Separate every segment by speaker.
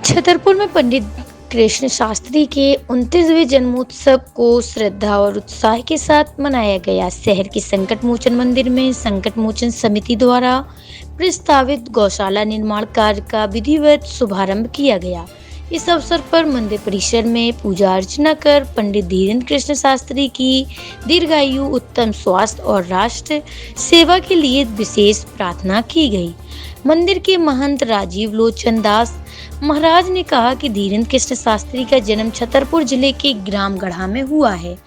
Speaker 1: छतरपुर में पंडित कृष्ण शास्त्री के 29वें जन्मोत्सव को श्रद्धा और उत्साह के साथ मनाया गया। शहर के संकट मोचन मंदिर में संकट मोचन समिति द्वारा प्रस्तावित गौशाला निर्माण कार्य का विधिवत शुभारंभ किया गया। इस अवसर पर मंदिर परिसर में पूजा अर्चना कर पंडित धीरेन्द्र कृष्ण शास्त्री की दीर्घायु, उत्तम स्वास्थ्य और राष्ट्र सेवा के लिए विशेष प्रार्थना की गई। मंदिर के महंत राजीव लोचन दास महाराज ने कहा कि धीरेन्द्र कृष्ण शास्त्री का जन्म छतरपुर जिले के ग्राम गढ़ा में हुआ है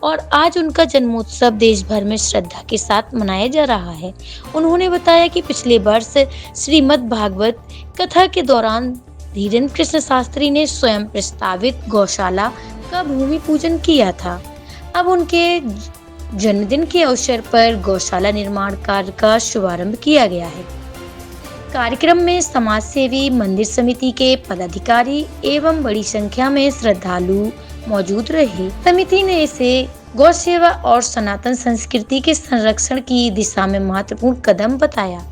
Speaker 1: और आज उनका जन्मोत्सव देश भर में श्रद्धा के साथ मनाया जा रहा है। उन्होंने बताया कि पिछले वर्ष श्रीमद् भागवत कथा के दौरान धीरेन्द्र कृष्ण शास्त्री ने स्वयं प्रस्तावित गौशाला का भूमि पूजन किया था। अब उनके जन्मदिन के अवसर पर गौशाला निर्माण कार्य का शुभारंभ किया गया है। कार्यक्रम में समाज सेवी, मंदिर समिति के पदाधिकारी एवं बड़ी संख्या में श्रद्धालु मौजूद रहे। समिति ने इसे गौ सेवा और सनातन संस्कृति के संरक्षण की दिशा में महत्वपूर्ण कदम बताया।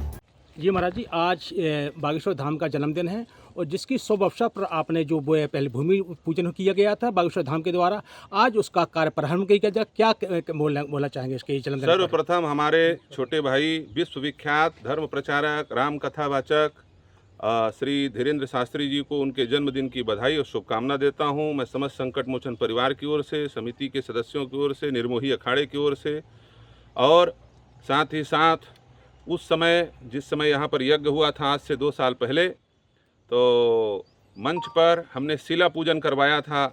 Speaker 2: जी महाराज जी, आज बागेश्वर धाम का जन्मदिन है और जिसकी शुभ अवसर पर आपने जो वो पहले भूमि पूजन किया गया था बागेश्वर धाम के द्वारा, आज उसका कार्य प्रारंभ किया गया। क्या बोलना चाहेंगे इसके जन्मदिन?
Speaker 3: सर्वप्रथम हमारे छोटे भाई विश्वविख्यात धर्म प्रचारक, राम कथावाचक श्री धीरेन्द्र शास्त्री जी को उनके जन्मदिन की बधाई और शुभकामना देता हूं। मैं समस्त संकट मोचन परिवार की ओर से, समिति के सदस्यों की ओर से, निर्मोही अखाड़े की ओर से, और साथ ही साथ उस समय जिस समय यहाँ पर यज्ञ हुआ था आज से 2 साल पहले, तो मंच पर हमने शिला पूजन करवाया था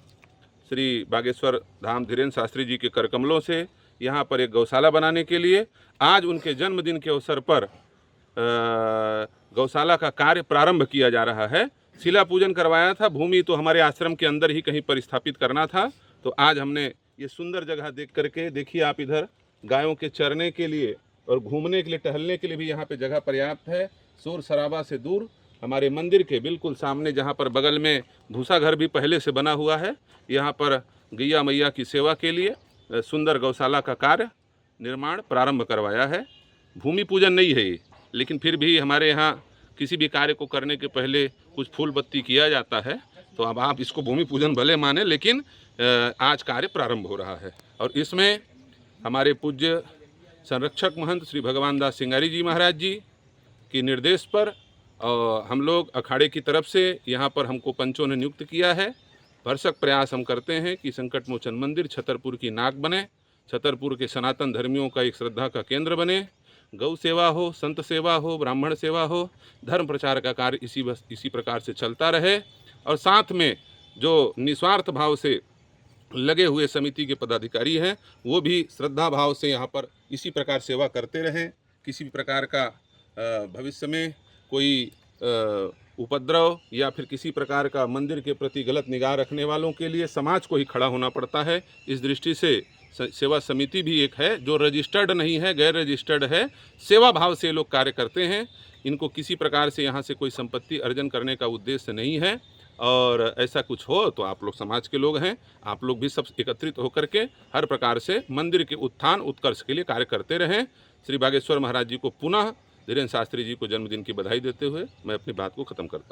Speaker 3: श्री बागेश्वर धाम धीरेन्द्र शास्त्री जी के कर कमलों से, यहाँ पर एक गौशाला बनाने के लिए। आज उनके जन्मदिन के अवसर पर गौशाला का कार्य प्रारंभ किया जा रहा है। शिला पूजन करवाया था, भूमि तो हमारे आश्रम के अंदर ही कहीं पर स्थापित करना था, तो आज हमने ये सुंदर जगह देख करके, देखिए आप इधर गायों के चरने के लिए और घूमने के लिए, टहलने के लिए भी यहाँ पे जगह पर्याप्त है। शोर शराबा से दूर हमारे मंदिर के बिल्कुल सामने, जहाँ पर बगल में भूसा घर भी पहले से बना हुआ है, यहाँ पर गैया मैया की सेवा के लिए सुंदर गौशाला का कार्य निर्माण प्रारंभ करवाया है। भूमि पूजन नहीं है ये, लेकिन फिर भी हमारे यहाँ किसी भी कार्य को करने के पहले कुछ फूल बत्ती किया जाता है, तो अब आप इसको भूमि पूजन भले माने, लेकिन आज कार्य प्रारंभ हो रहा है। और इसमें हमारे पूज्य संरक्षक महंत श्री भगवान दास सिंगारी जी महाराज जी के निर्देश पर हम लोग अखाड़े की तरफ से यहाँ पर हमको पंचों ने नियुक्त किया है। भरसक प्रयास हम करते हैं कि संकट मोचन मंदिर छतरपुर की नाक बने, छतरपुर के सनातन धर्मियों का एक श्रद्धा का केंद्र बने। गौ सेवा हो, संत सेवा हो, ब्राह्मण सेवा हो, धर्म प्रचार का कार्य इसी प्रकार से चलता रहे। और साथ में जो निस्वार्थ भाव से लगे हुए समिति के पदाधिकारी हैं, वो भी श्रद्धा भाव से यहाँ पर इसी प्रकार सेवा करते रहें। किसी भी प्रकार का भविष्य में कोई उपद्रव या फिर किसी प्रकार का मंदिर के प्रति गलत निगाह रखने वालों के लिए समाज को ही खड़ा होना पड़ता है। इस दृष्टि से सेवा समिति भी एक है जो रजिस्टर्ड नहीं है, गैर रजिस्टर्ड है। सेवा भाव से लोग कार्य करते हैं। इनको किसी प्रकार से यहाँ से कोई संपत्ति अर्जन करने का उद्देश्य नहीं है, और ऐसा कुछ हो तो आप लोग समाज के लोग हैं, आप लोग भी सब एकत्रित होकर के हर प्रकार से मंदिर के उत्थान उत्कर्ष के लिए कार्य करते रहें। श्री बागेश्वर महाराज जी को पुनः धीरेन्द्र शास्त्री जी को जन्मदिन की बधाई देते हुए मैं अपनी बात को खत्म करता हूँ।